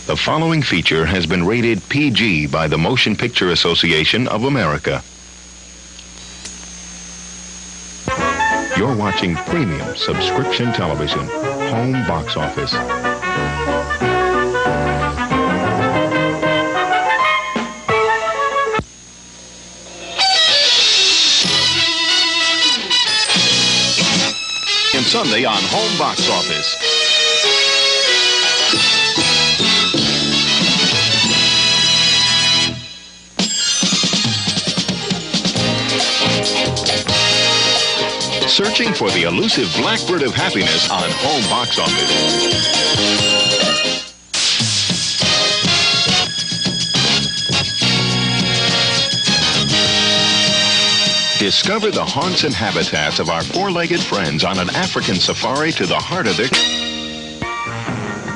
The following feature has been rated PG by the Motion Picture Association of America. You're watching premium subscription television, home box office. And Sunday on home box office. Searching for the elusive blackbird of happiness on home box office. Discover the haunts and habitats of our four-legged friends on an African safari to the heart of their...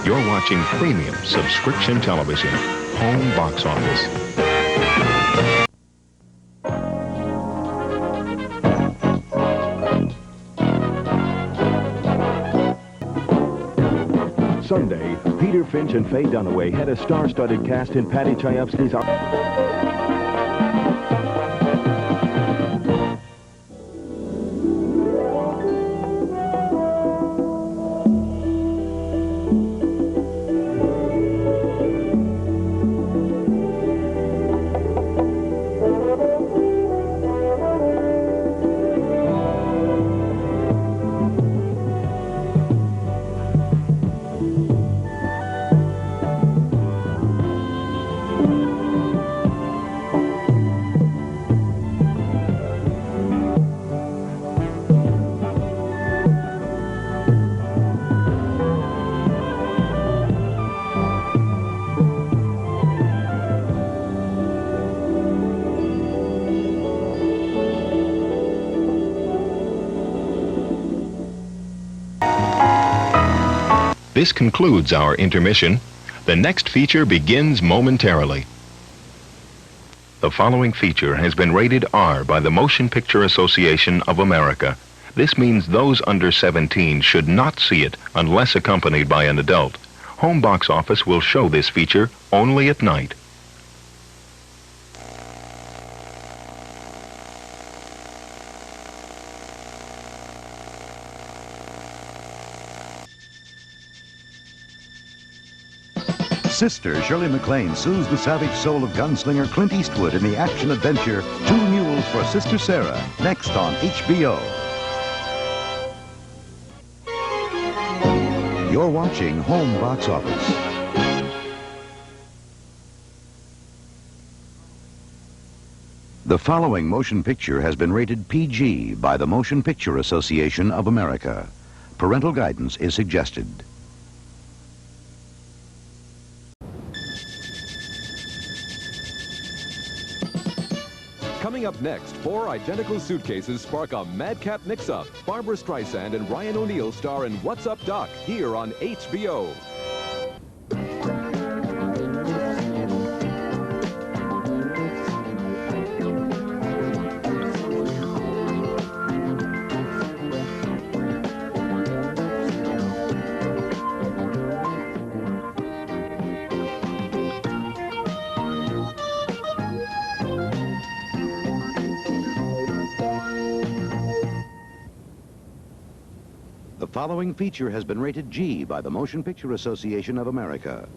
You're watching premium subscription television, home box office. Sunday, Peter Finch and Faye Dunaway had a star-studded cast in Patty Chayefsky's... This concludes our intermission. The next feature begins momentarily. The following feature has been rated R by the Motion Picture Association of America. This means those under 17 should not see it unless accompanied by an adult. Home box office will show this feature only at night. Sister Shirley MacLaine soothes the savage soul of gunslinger Clint Eastwood in the action-adventure Two Mules for Sister Sarah, next on HBO. You're watching Home Box Office. The following motion picture has been rated PG by the Motion Picture Association of America. Parental guidance is suggested. Coming up next, 4 identical suitcases spark a madcap mix-up. Barbara Streisand and Ryan O'Neal star in What's Up, Doc? Here on HBO. The following feature has been rated G by the Motion Picture Association of America.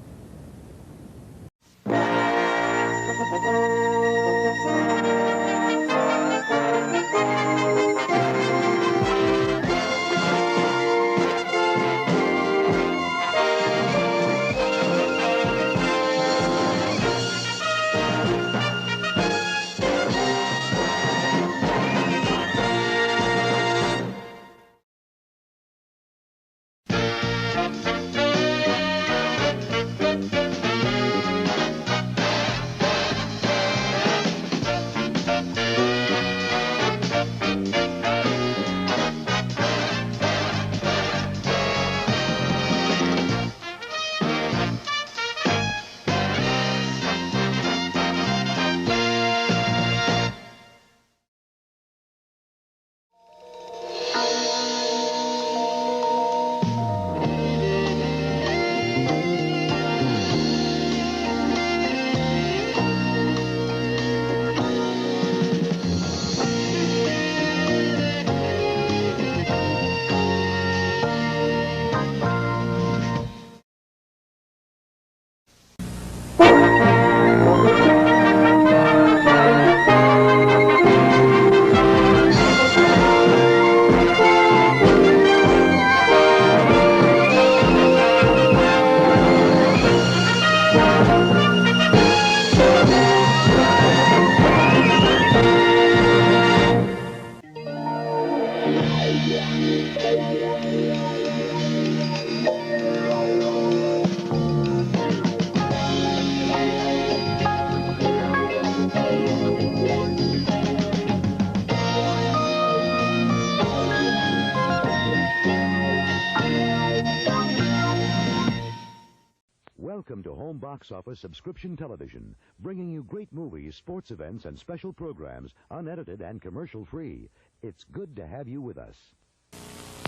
Welcome to Home Box Office Subscription Television, bringing you great movies, sports events, and special programs, unedited and commercial-free. It's good to have you with us.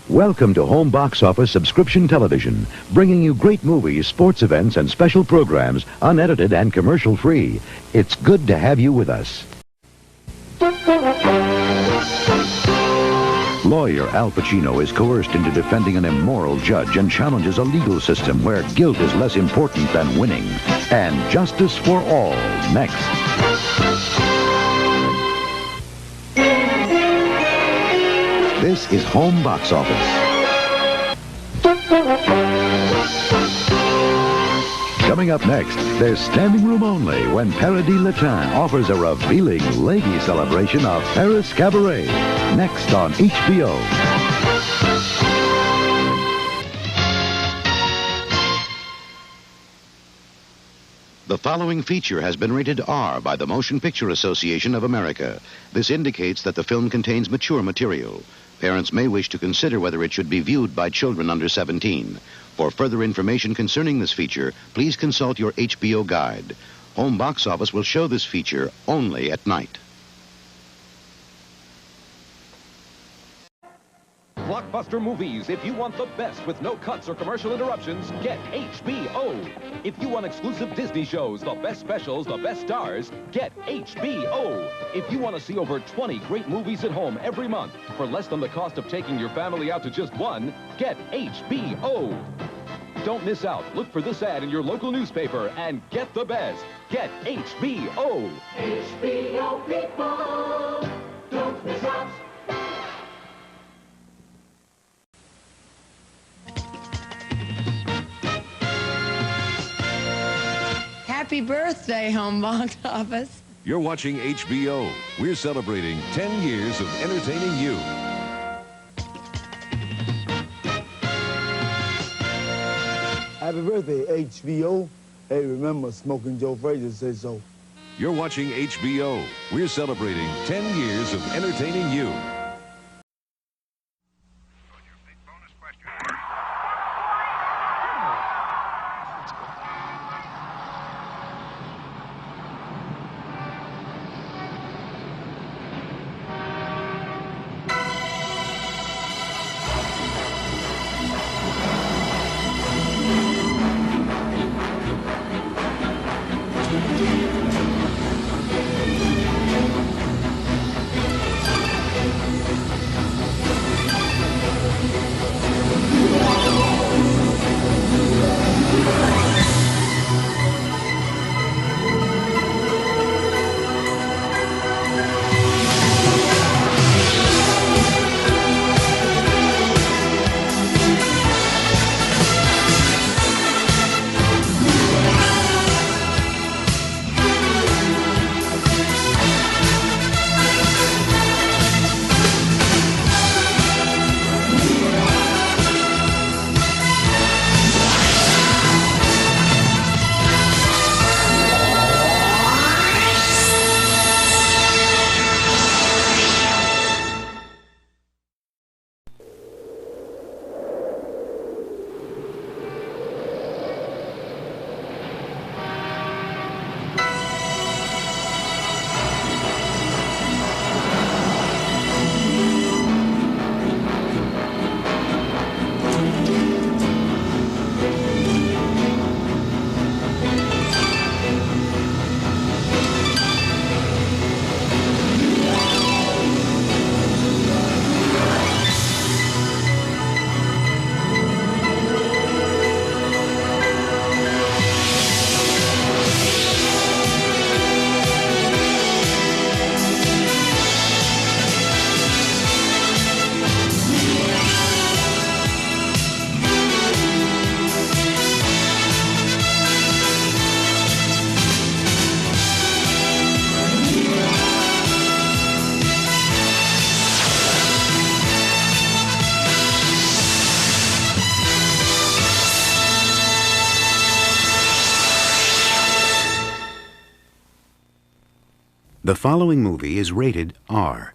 Welcome to Home Box Office Subscription Television, bringing you great movies, sports events, and special programs, unedited and commercial-free. It's good to have you with us. Lawyer Al Pacino is coerced into defending an immoral judge and challenges a legal system where guilt is less important than winning. And justice for all, next. This is Home Box Office. Coming up next, there's standing room only when Paradis Latin offers a revealing lady celebration of Paris Cabaret. Next on HBO. The following feature has been rated R by the Motion Picture Association of America. This indicates that the film contains mature material. Parents may wish to consider whether it should be viewed by children under 17. For further information concerning this feature, please consult your HBO guide. Home Box Office will show this feature only at night. Blockbuster movies. If you want the best with no cuts or commercial interruptions, get HBO. If you want exclusive Disney shows, the best specials, the best stars, get HBO. If you want to see over 20 great movies at home every month for less than the cost of taking your family out to just one, get HBO. Don't miss out. Look for this ad in your local newspaper and get the best. Get HBO. HBO people, don't miss out. Happy birthday, Home Box Office. You're watching HBO. We're celebrating 10 years of entertaining you. Happy birthday, HBO. Hey, remember, Smoking Joe Frazier said so. You're watching HBO. We're celebrating 10 years of entertaining you. The following movie is rated R.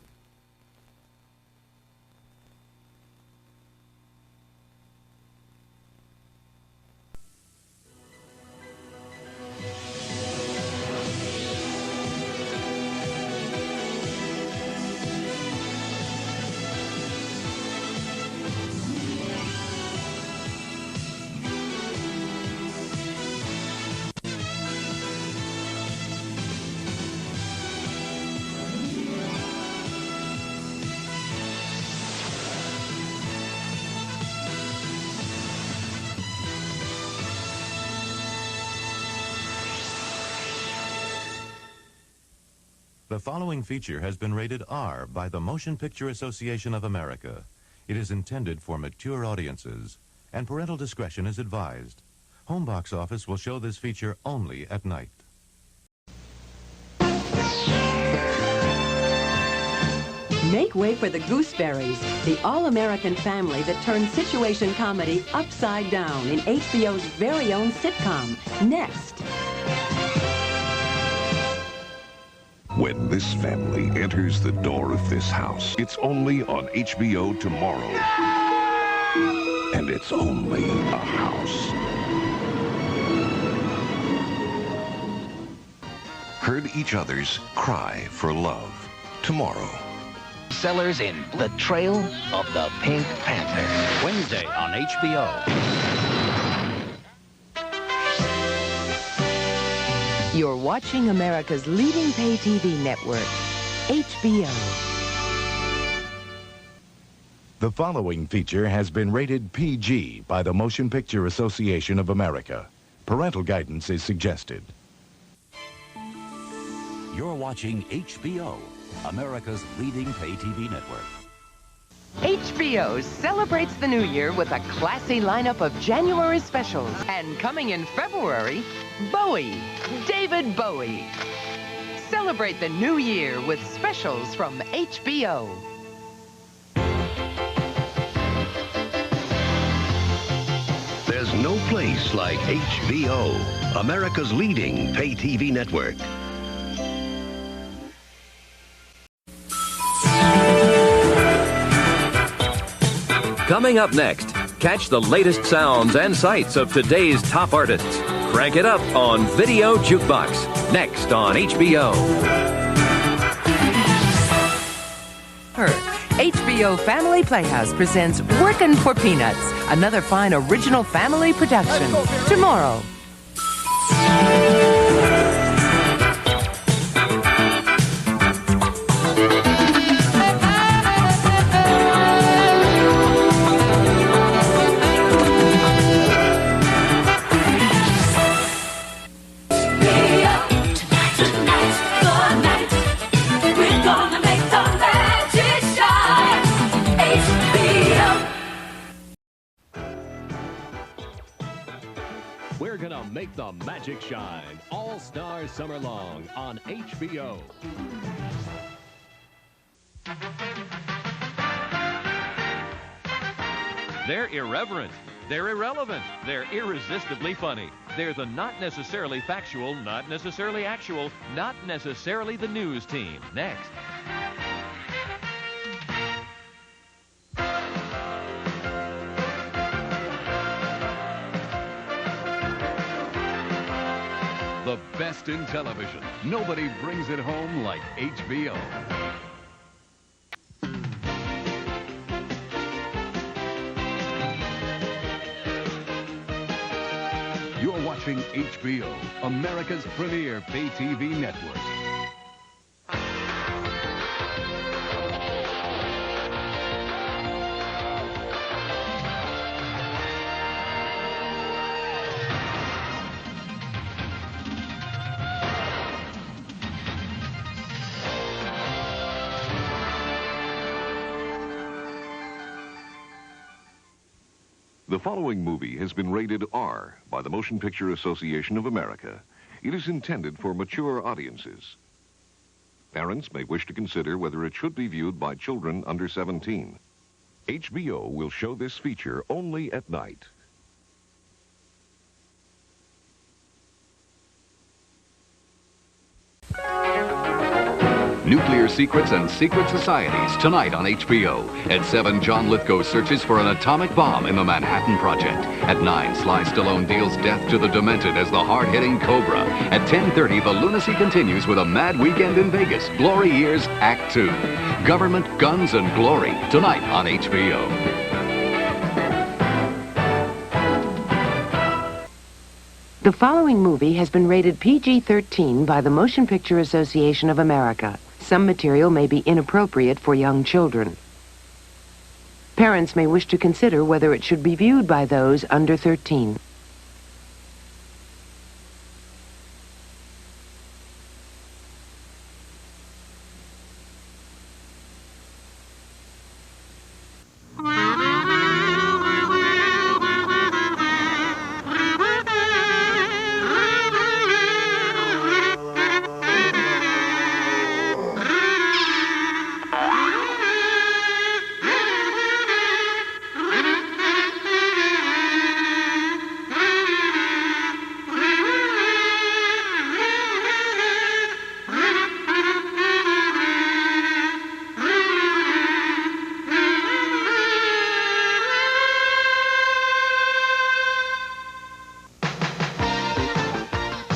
The following feature has been rated R by the Motion Picture Association of America. It is intended for mature audiences, and parental discretion is advised. Home box office will show this feature only at night. Make way for the Gooseberries, the all-American family that turns situation comedy upside down in HBO's very own sitcom, Next. When this family enters the door of this house, it's only on HBO tomorrow. And it's only a house. Heard each other's cry for love. Tomorrow. Sellers in The Trail of the Pink Panther. Wednesday on HBO. You're watching America's leading pay TV network, HBO. The following feature has been rated PG by the Motion Picture Association of America. Parental guidance is suggested. You're watching HBO, America's leading pay TV network. HBO celebrates the new year with a classy lineup of January specials. And coming in February, Bowie, David Bowie. Celebrate the new year with specials from HBO. There's no place like HBO, America's leading pay TV network. Coming up next, catch the latest sounds and sights of today's top artists. Crank it up on Video Jukebox, next on HBO. HBO Family Playhouse presents Workin' for Peanuts, another fine original family production. Tomorrow. We're gonna make the magic shine all stars summer long on HBO. They're irreverent, they're irrelevant, they're irresistibly funny. They're the not necessarily factual, not necessarily actual, not necessarily the news team. Next. The best in television. Nobody brings it home like HBO. You're watching HBO, America's premier pay TV network. The following movie has been rated R by the Motion Picture Association of America. It is intended for mature audiences. Parents may wish to consider whether it should be viewed by children under 17. HBO will show this feature only at night. Nuclear Secrets and Secret Societies, tonight on HBO. At 7, John Lithgow searches for an atomic bomb in the Manhattan Project. At 9, Sly Stallone deals death to the demented as the hard-hitting Cobra. At 10:30, the lunacy continues with a mad weekend in Vegas. Glory Years, Act 2. Government, Guns, and Glory, tonight on HBO. The following movie has been rated PG-13 by the Motion Picture Association of America. Some material may be inappropriate for young children. Parents may wish to consider whether it should be viewed by those under 13.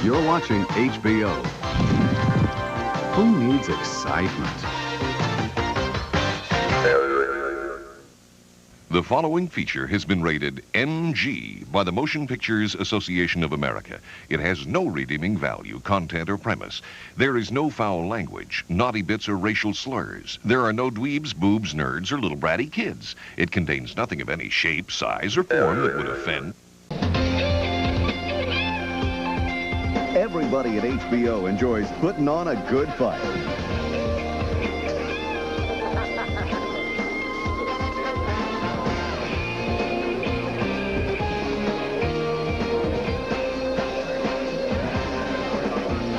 You're watching HBO. Who needs excitement? The following feature has been rated NG by the Motion Pictures Association of America. It has no redeeming value, content, or premise. There is no foul language, naughty bits, or racial slurs. There are no dweebs, boobs, nerds, or little bratty kids. It contains nothing of any shape, size, or form that would offend. Everybody at HBO enjoys putting on a good fight.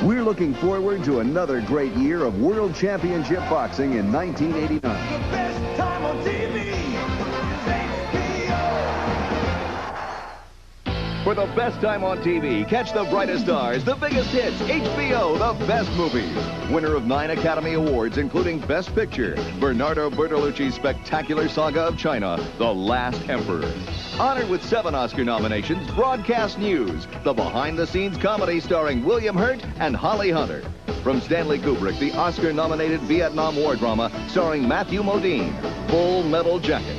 We're looking forward to another great year of World Championship Boxing in 1989. The best time on TV is HBO. For the best time on TV, catch the brightest stars, the biggest hits, HBO, the best movies. Winner of 9 Academy Awards, including Best Picture, Bernardo Bertolucci's spectacular saga of China, The Last Emperor. Honored with 7 Oscar nominations, Broadcast News, the behind-the-scenes comedy starring William Hurt and Holly Hunter. From Stanley Kubrick, the Oscar-nominated Vietnam War drama starring Matthew Modine, Full Metal Jacket.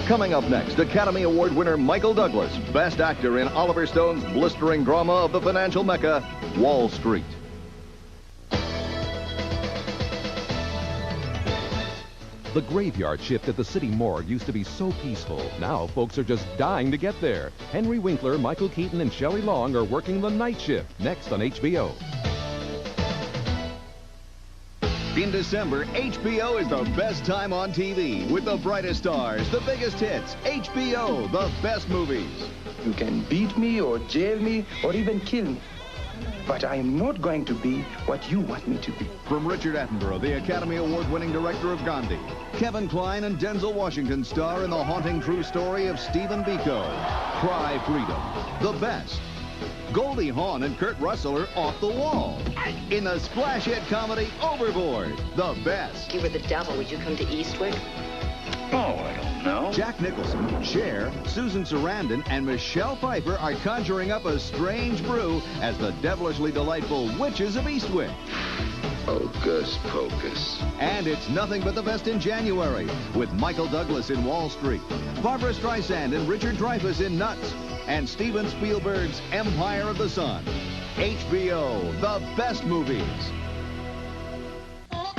Coming up next, Academy Award winner Michael Douglas, Best Actor in Oliver Stone's blistering drama of the financial mecca, Wall Street. The graveyard shift at the city morgue used to be so peaceful. Now folks are just dying to get there. Henry Winkler, Michael Keaton, and Shelley Long are working the night shift, next on HBO. In December, HBO is the best time on TV with the brightest stars, the biggest hits, HBO, the best movies. You can beat me or jail me or even kill me. But I am not going to be what you want me to be. From Richard Attenborough, the Academy Award-winning director of Gandhi, Kevin Kline and Denzel Washington star in the haunting true story of Stephen Biko, Cry Freedom, the best. Goldie Hawn and Kurt Russell are off the wall. In the splash hit comedy Overboard, the best. If you were the devil, would you come to Eastwick? Oh, I don't know. Jack Nicholson, Cher, Susan Sarandon, and Michelle Pfeiffer are conjuring up a strange brew as the devilishly delightful Witches of Eastwick. Hocus pocus. And it's nothing but the best in January, with Michael Douglas in Wall Street, Barbara Streisand and Richard Dreyfuss in Nuts, and Steven Spielberg's Empire of the Sun. HBO, the best movies.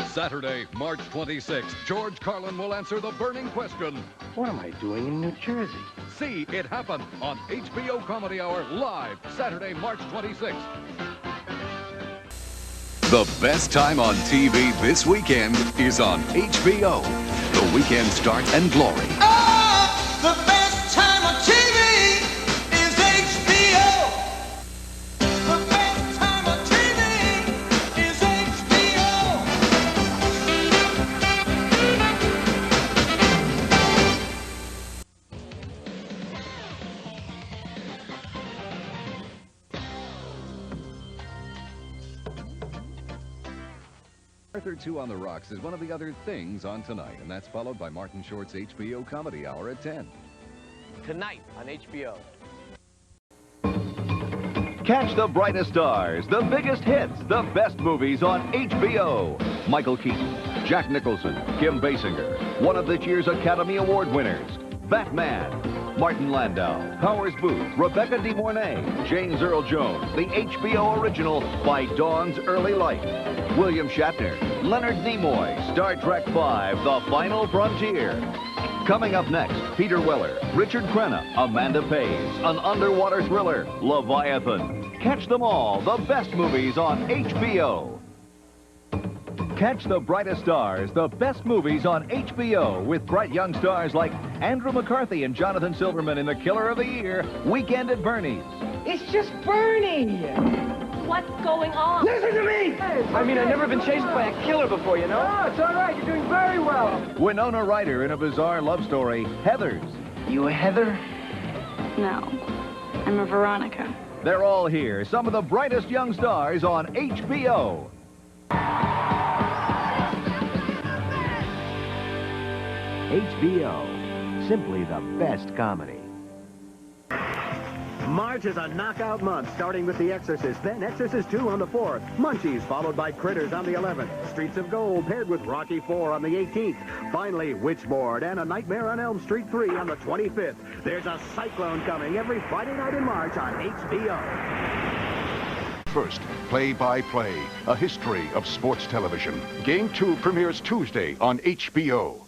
Saturday, March 26th, George Carlin will answer the burning question. What am I doing in New Jersey? See It Happen on HBO Comedy Hour live, Saturday, March 26th. The best time on TV this weekend is on HBO. The Weekend Start and Glory. The best time on TV is HBO. The best time on TV is HBO. Arthur 2 on the Rocks is one of the other things on tonight, and that's followed by Martin Short's HBO Comedy Hour at 10. Tonight on HBO. Catch the brightest stars, the biggest hits, the best movies on HBO. Michael Keaton, Jack Nicholson, Kim Basinger, one of this year's Academy Award winners, Batman, Martin Landau, Powers Booth, Rebecca De Mornay, James Earl Jones, the HBO original By Dawn's Early Light, William Shatner, Leonard Nimoy, Star Trek V, The Final Frontier. Coming up next, Peter Weller, Richard Crenna, Amanda Pays, an underwater thriller, Leviathan. Catch them all, the best movies on HBO. Catch the brightest stars, the best movies on HBO with bright young stars like Andrew McCarthy and Jonathan Silverman in The Killer of the Year, Weekend at Bernie's. It's just burning. What's going on? Listen to me! I mean, I've never been chased by a killer before, you know? Oh, it's all right. You're doing very well. Winona Ryder in a bizarre love story, Heathers. You a Heather? No, I'm a Veronica. They're all here, some of the brightest young stars on HBO. HBO, simply the best comedy. March is a knockout month, starting with The Exorcist, then Exorcist 2 on the 4th, Munchies, followed by Critters on the 11th, Streets of Gold, paired with Rocky 4 on the 18th, finally Witchboard and A Nightmare on Elm Street 3 on the 25th. There's a cyclone coming every Friday night in March on HBO. First, play-by-play, a history of sports television. Game 2 premieres Tuesday on HBO.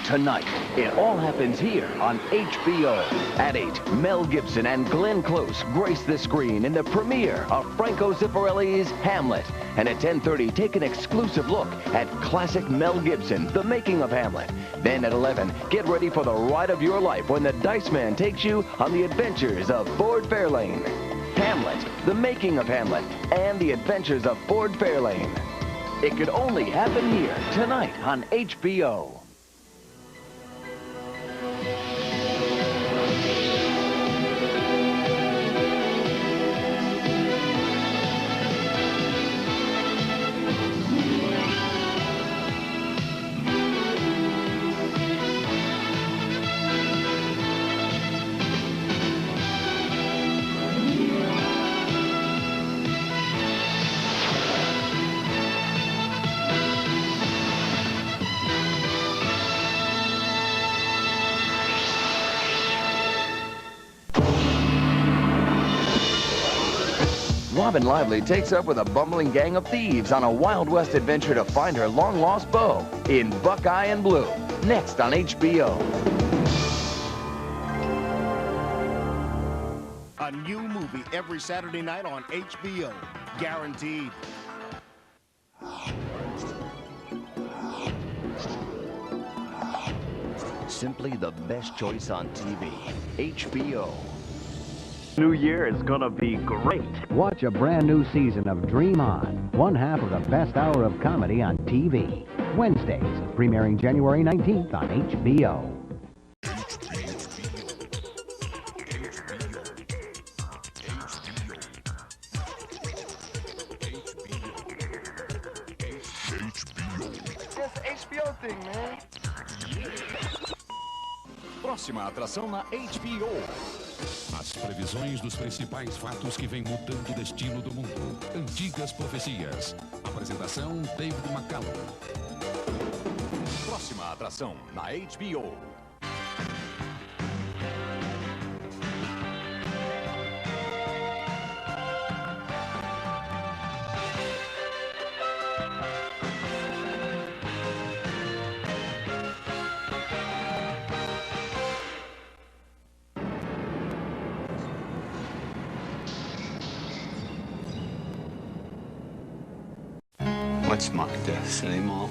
Tonight, it all happens here on HBO. At 8, Mel Gibson and Glenn Close grace the screen in the premiere of Franco Zeffirelli's Hamlet. And at 10:30, take an exclusive look at classic Mel Gibson, The Making of Hamlet. Then at 11, get ready for the ride of your life when the Dice Man takes you on the adventures of Ford Fairlane. Hamlet, The Making of Hamlet, and the adventures of Ford Fairlane. It could only happen here, tonight on HBO. Robin Lively takes up with a bumbling gang of thieves on a Wild West adventure to find her long-lost beau in Buckeye and Blue, next on HBO. A new movie every Saturday night on HBO. Guaranteed. Simply the best choice on TV. HBO. New year is gonna be great. Watch a brand new season of Dream On, one half of the best hour of comedy on TV. Wednesdays, premiering January 19th on HBO. This HBO thing, man. Próxima atração na HBO. As previsões dos principais fatos que vêm mudando o destino do mundo. Antigas profecias. Apresentação David McCallum. Próxima atração na HBO. What's my destiny, Mom?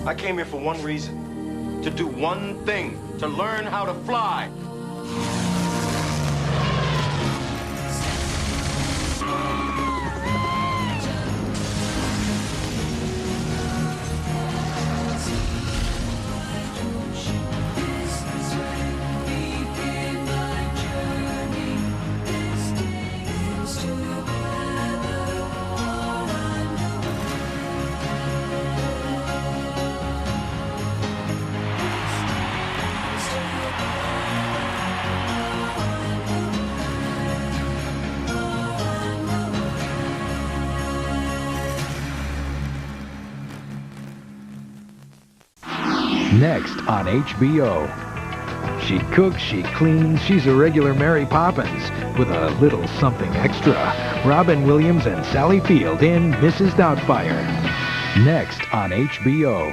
I came here for one reason, to do one thing, to learn how to fly. Next on HBO. She cooks, she cleans, she's a regular Mary Poppins with a little something extra. Robin Williams and Sally Field in Mrs. Doubtfire. Next on HBO.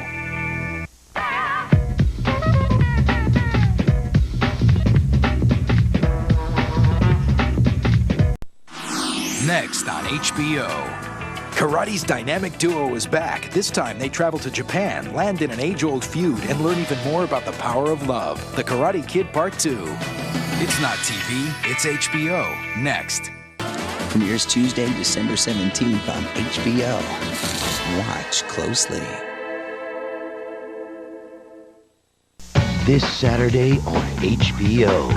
Next on HBO. Karate's dynamic duo is back. This time they travel to Japan, land in an age-old feud, and learn even more about the power of love. The Karate Kid Part 2. It's not TV, it's HBO. Next. Premieres Tuesday, December 17th on HBO. Watch closely. This Saturday on HBO.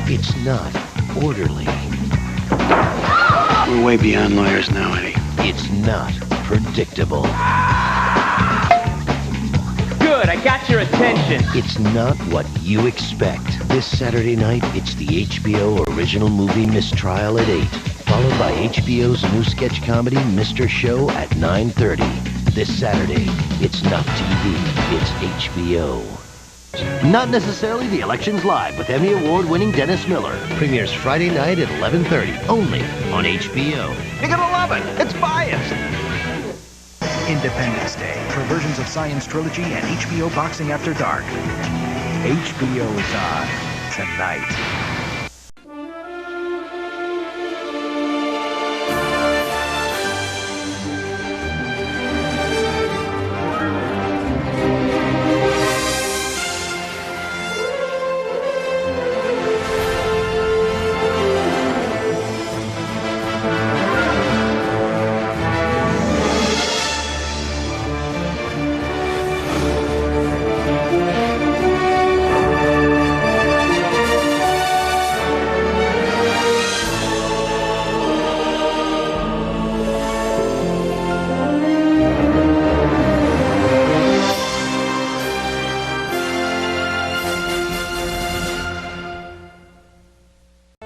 It's not orderly. We're way beyond lawyers now, Eddie. It's not predictable. Good, I got your attention. It's not what you expect. This Saturday night, it's the HBO original movie Mistrial at 8, followed by HBO's new sketch comedy Mr. Show at 9:30. This Saturday, it's not TV, it's HBO. Not necessarily the elections live with Emmy Award-winning Dennis Miller. Premieres Friday night at 11:30, only on HBO. You're gonna love it. It's biased. Independence Day, Perversions of Science Trilogy, and HBO Boxing After Dark. HBO is on tonight.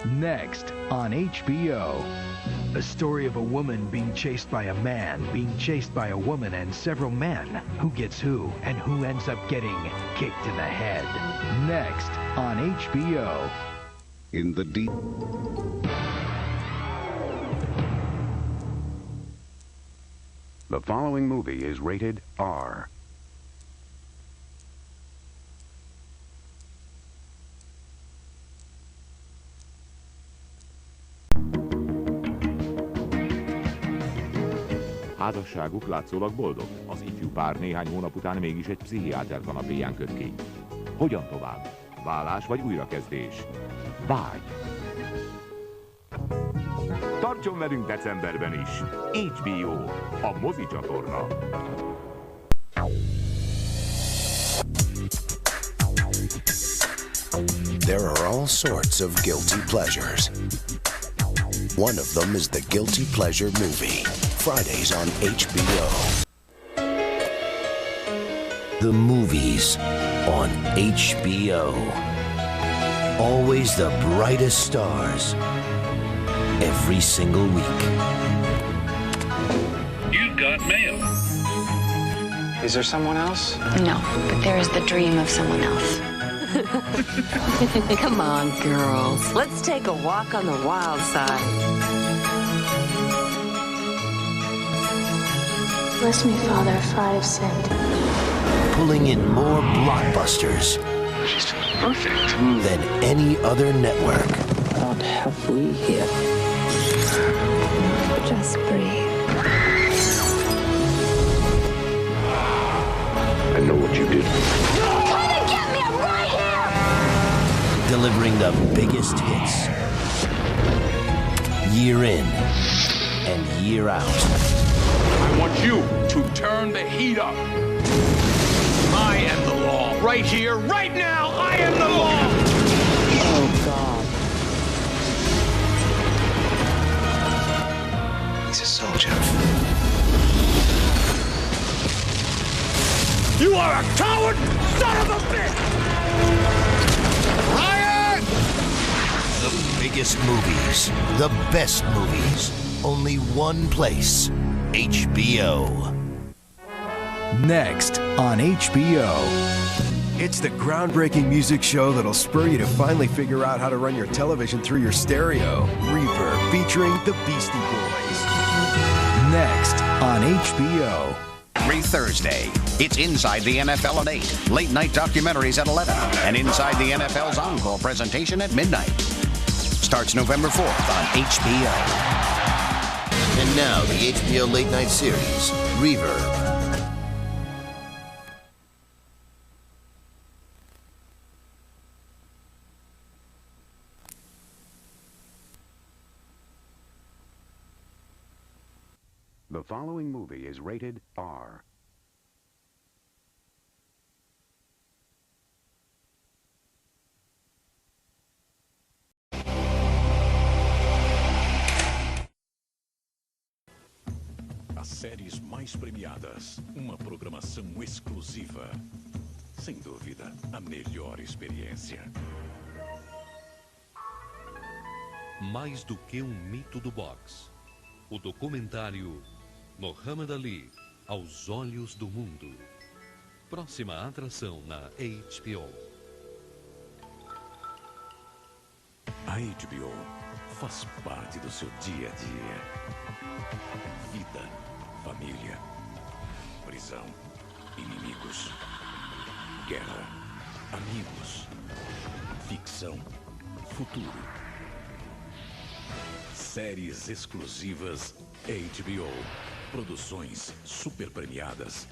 Next on HBO. A story of a woman being chased by a man, being chased by a woman and several men. Who gets who and who ends up getting kicked in the head. Next on HBO. In the deep... The following movie is rated R. Házasságuk látszólag boldog. Az ifjú pár néhány hónap után mégis egy pszichiáter kanapéján köt ki. Hogyan tovább? Válás vagy újrakezdés? Vágy. Tartson velünk decemberben is. HBO, a mozi csatorna. There are all sorts of guilty pleasures. One of them is the Guilty Pleasure Movie. Fridays on HBO. The movies on HBO. Always the brightest stars. Every single week. You've got mail. Is there someone else? No, but there is the dream of someone else. Come on, girls. Let's take a walk on the wild side. Bless me, Father, for I have sinned. Pulling in more blockbusters. She's perfect. Than any other network. What have we here? Just breathe. I know what you did. Try to get me! I'm right here! Delivering the biggest hits. Year in and year out. I want you to turn the heat up. I am the law. Right here, right now, I am the law! Oh, God. He's a soldier. You are a coward, son of a bitch! Riot! The biggest movies, the best movies. Only one place. HBO. Next on HBO. It's the groundbreaking music show that'll spur you to finally figure out how to run your television through your stereo. Reverb, featuring the Beastie Boys. Next on HBO. Every Thursday, it's Inside the NFL at 8, late night documentaries at 11, and Inside the NFL's encore presentation at midnight. Starts November 4th on HBO. And now the HBO late night series, Reverb. The following movie is rated R. As séries mais premiadas, uma programação exclusiva. Sem dúvida, a melhor experiência. Mais do que um mito do boxe. O documentário Muhammad Ali, aos olhos do mundo. Próxima atração na HBO. A HBO faz parte do seu dia a dia. Vida, família, prisão, inimigos, guerra, amigos, ficção, futuro. Séries exclusivas HBO. Produções super premiadas.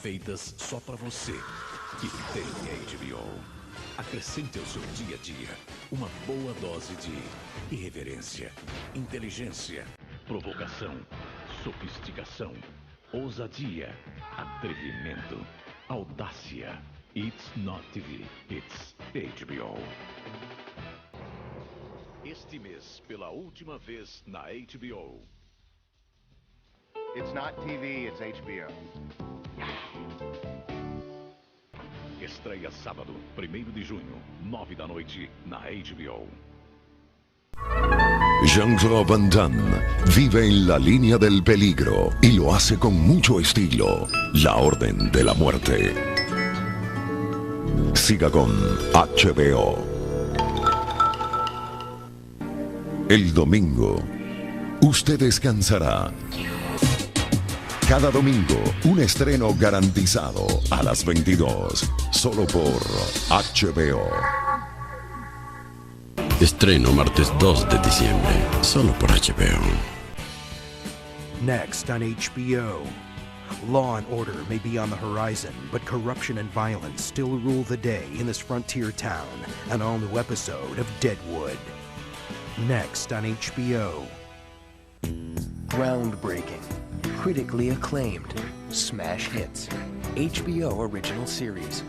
Feitas só para você que tem HBO. Acrescente ao seu dia a dia uma boa dose de irreverência, inteligência, provocação, sofisticação, ousadia, atrevimento, audácia. It's not TV, it's HBO. Este mês, pela última vez na HBO. It's not TV, it's HBO. Estreia sábado, 1º de junho, 9 da noite, na HBO. Jean-Claude Van Damme vive en la línea del peligro y lo hace con mucho estilo. La Orden de la Muerte. Siga con HBO. El domingo, usted descansará. Cada domingo, un estreno garantizado a las 22, solo por HBO. Estreno martes 2 de diciembre, solo por HBO. Next on HBO. Law and order may be on the horizon, but corruption and violence still rule the day in this frontier town. An all-new episode of Deadwood. Next on HBO. Groundbreaking, critically acclaimed, smash hits, HBO original series.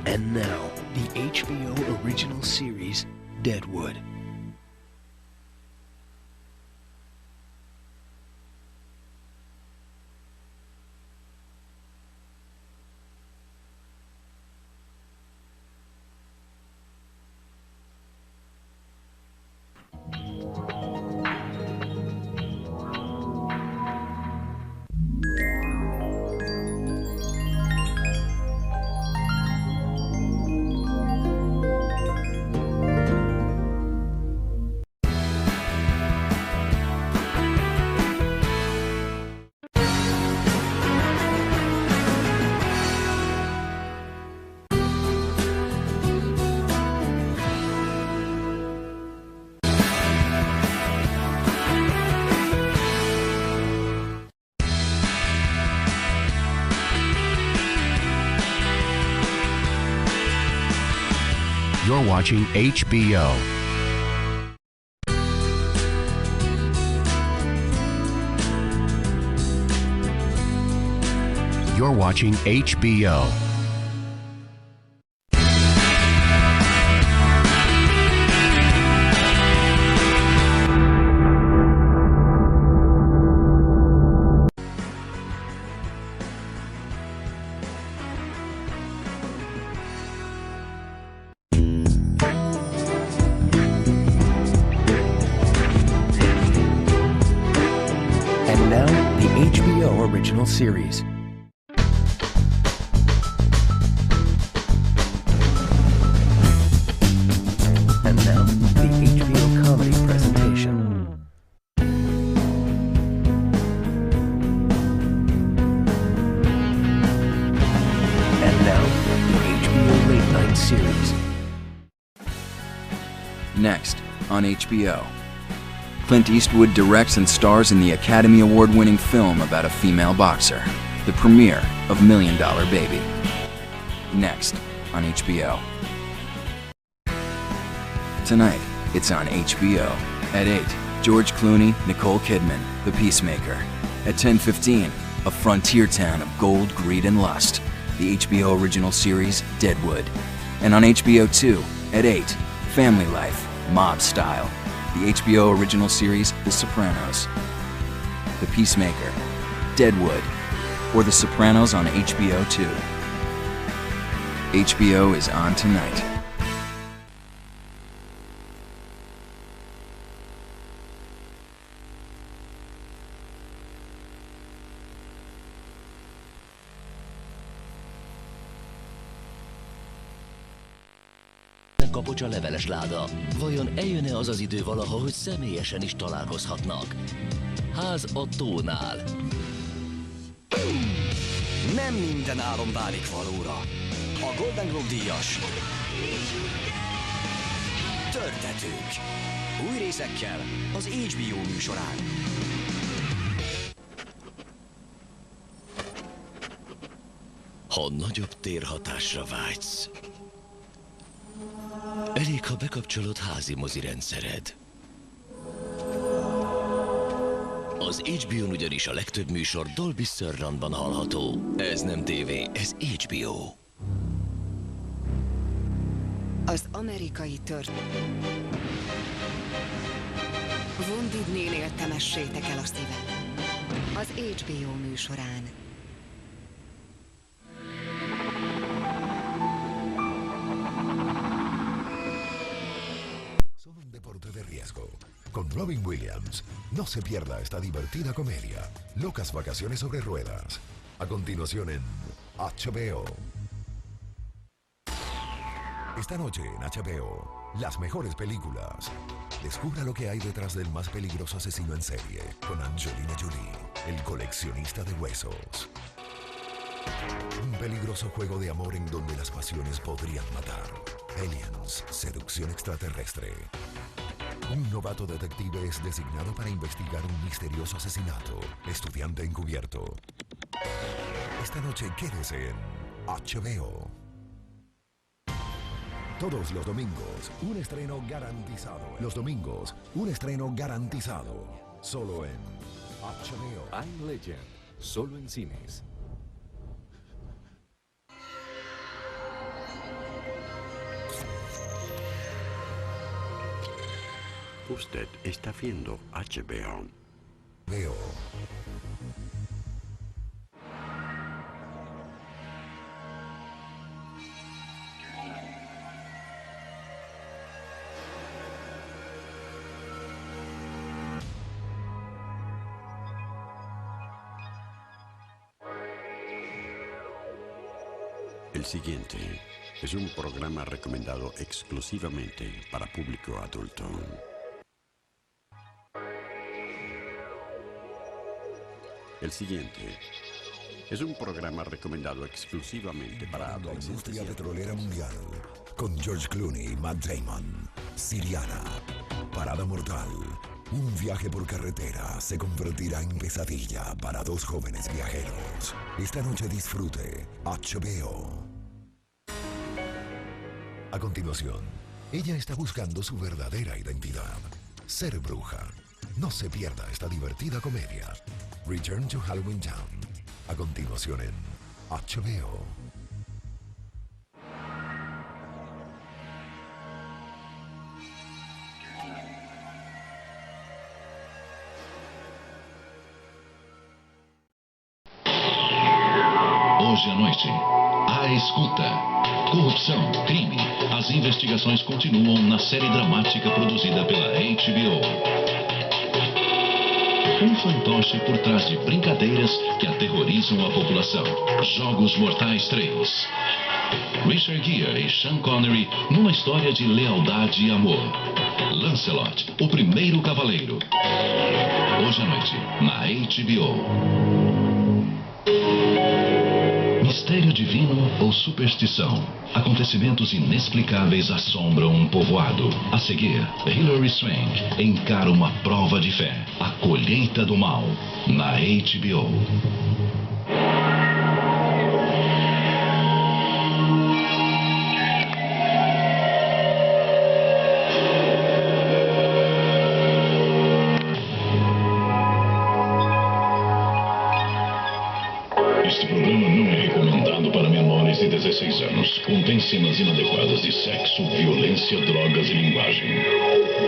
And now, the HBO original series, Deadwood. You're watching HBO. You're watching HBO. now, the HBO original series. And now, the HBO comedy presentation. And now, the HBO late night series. Next, on HBO. Clint Eastwood directs and stars in the Academy Award-winning film about a female boxer, the premiere of $1 Million Baby. Next, on HBO. Tonight, it's on HBO. At 8, George Clooney, Nicole Kidman, The Peacemaker. At 10:15, a frontier town of gold, greed, and lust, the HBO original series, Deadwood. And on HBO 2, at 8, Family Life, Mob Style, the HBO original series, The Sopranos. The Peacemaker, Deadwood, or The Sopranos on HBO 2. HBO is on tonight. Kapocs a leveles láda. Vajon eljön-e az az idő valaha, hogy személyesen is találkozhatnak? Ház a tónál. Nem minden álom válik valóra. A Golden Globe díjas Törtetők. Új részekkel az HBO műsorán. Ha nagyobb térhatásra vágysz, elég, ha bekapcsolod házi mozi rendszered. Az HBO-n ugyanis a legtöbb műsor Dolby Surroundban hallható. Ez nem tévé, ez HBO. Az amerikai Von Disneynél temessétek el a szívet. Az HBO műsorán. Con Robin Williams. No se pierda esta divertida comedia, Locas Vacaciones sobre Ruedas. A continuación en HBO. Esta noche en HBO, las mejores películas. Descubra lo que hay detrás del más peligroso asesino en serie, con Angelina Jolie, el coleccionista de huesos. Un peligroso juego de amor en donde las pasiones podrían matar. Aliens, seducción extraterrestre. Un novato detective es designado para investigar un misterioso asesinato. Estudiante encubierto. Esta noche quédese en HBO. Todos los domingos, un estreno garantizado. Los domingos, un estreno garantizado. Solo en HBO. I'm Legend. Solo en cines. Usted está viendo HBO. Veo. El siguiente es un programa recomendado exclusivamente para público adulto. El siguiente es un programa recomendado exclusivamente para la industria petrolera mundial, con George Clooney y Matt Damon. Siriana, Parada Mortal. Un viaje por carretera se convertirá en pesadilla para dos jóvenes viajeros. Esta noche disfrute HBO. A continuación, ella está buscando su verdadera identidad, ser bruja. No se pierda esta divertida comedia, Return to Halloween Town. A continuación en HBO. Hoje à noite, A Escuta. Corrupção, crime. As investigações continuam na série dramática produzida pela HBO. um fantoche por trás de brincadeiras que aterrorizam a população. Jogos Mortais 3. Richard Gere e Sean Connery numa história de lealdade e amor. Lancelot, o primeiro cavaleiro. Hoje à noite, na HBO. Mistério divino ou superstição? Acontecimentos inexplicáveis assombram um povoado. A seguir, Hilary Swank encara uma prova de fé. A colheita do mal, na HBO. Este programa não é recomendado para menores de 16 anos. Contém cenas inadequadas de sexo, violência, drogas e linguagem.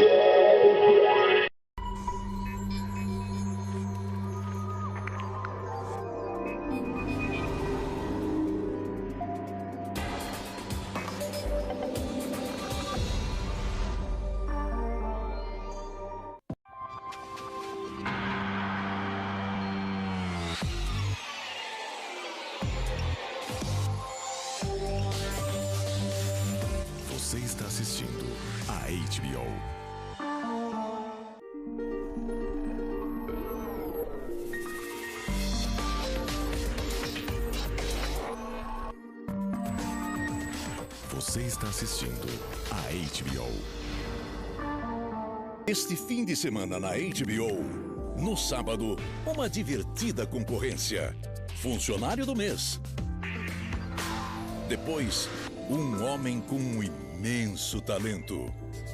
Você está assistindo a HBO. Você está assistindo a HBO. Este fim de semana na HBO, no sábado, uma divertida concorrência. Funcionário do mês. Depois, um homem com um imenso talento.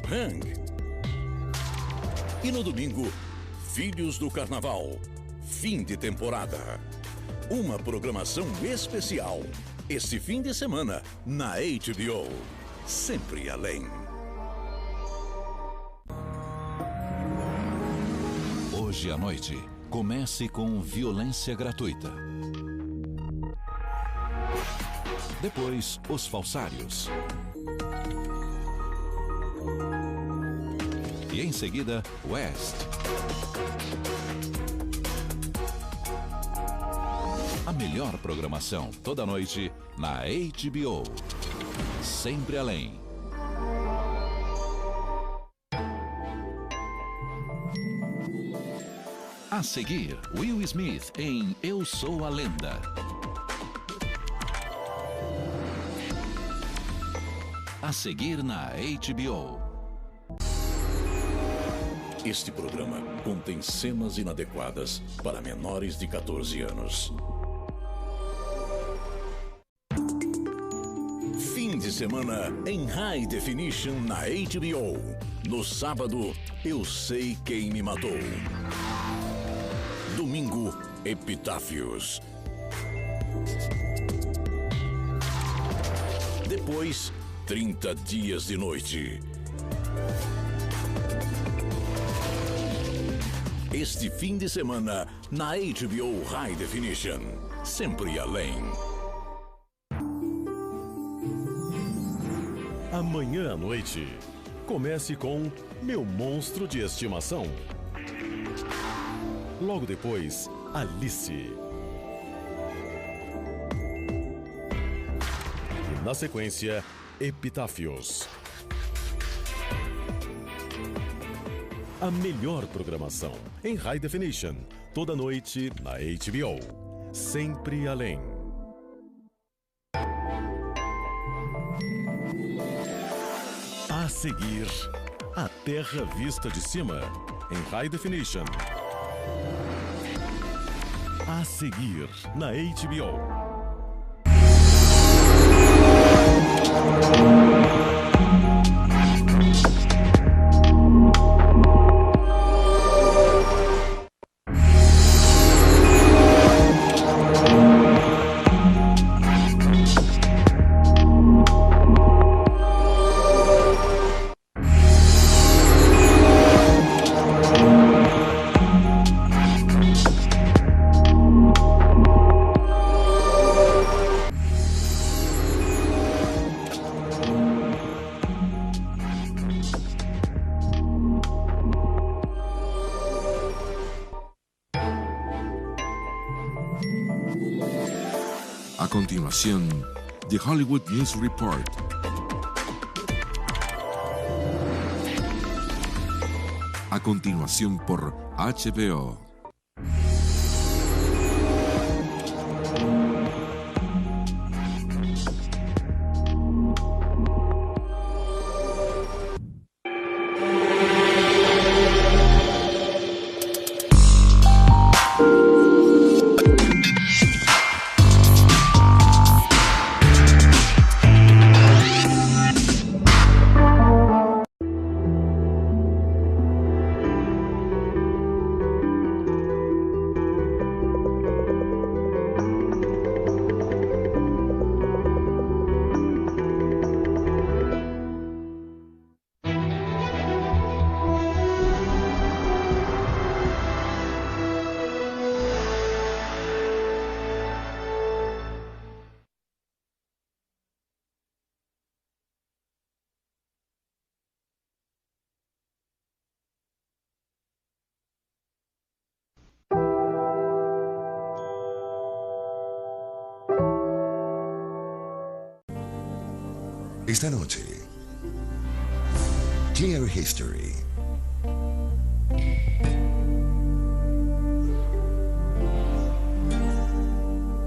Hang. E no domingo, Filhos do Carnaval. Fim de temporada. Uma programação especial. Este fim de semana, na HBO. Sempre além. Hoje à noite, comece com violência gratuita. Depois, os falsários. E em seguida, West. A melhor programação toda noite na HBO. Sempre além. A seguir, Will Smith em Eu Sou a Lenda. A seguir na HBO. Este programa contém cenas inadequadas para menores de 14 anos. Fim de semana em High Definition na HBO. No sábado, Eu Sei Quem Me Matou. Domingo, Epitáfios. Depois, 30 Dias de Noite. Este fim de semana, na HBO High Definition. Sempre além. Amanhã à noite, comece com Meu Monstro de Estimação. Logo depois, Alice. E na sequência, Epitáfios. A melhor programação em High Definition, toda noite na HBO. Sempre além. A seguir, A Terra Vista de Cima, em High Definition. A seguir, na HBO. A continuación, The Hollywood News Report. A continuación por HBO. Esta noche, Clear History.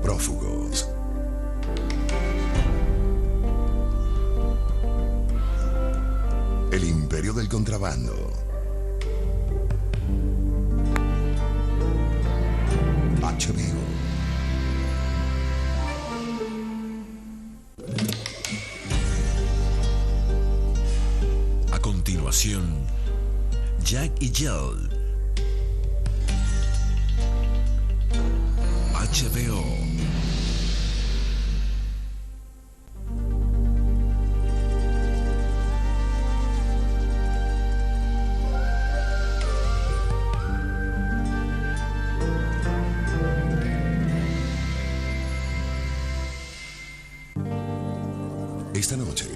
Prófugos. El imperio del contrabando. HBO. A continuación, Jack y Jill. HBO. Esta noche,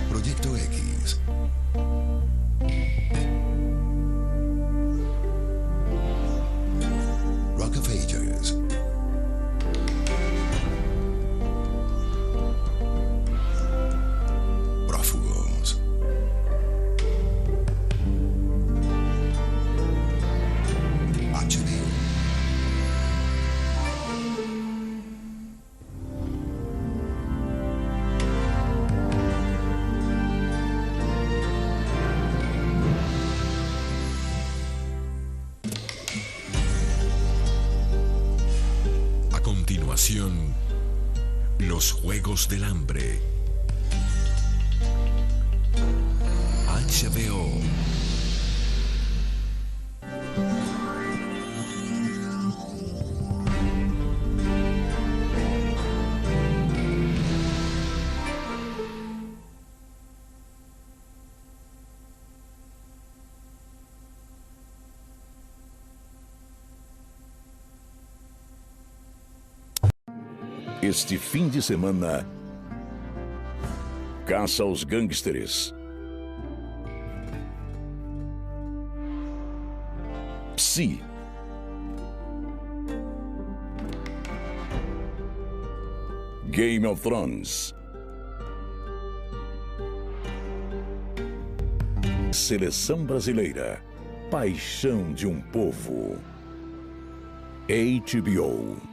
Proyecto X. Rock of Ages. Prófugos. HBO. A continuación, los Juegos del Hambre. HBO. Este fim de semana, caça aos gangsters. Psi. Game of Thrones. Seleção brasileira. Paixão de um povo. HBO.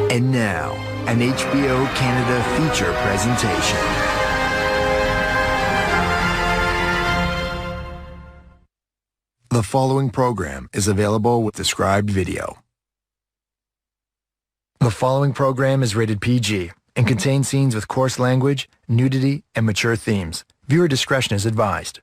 And now, an HBO Canada feature presentation. The following program is available with described video. The following program is rated PG and contains scenes with coarse language, nudity, and mature themes. Viewer discretion is advised.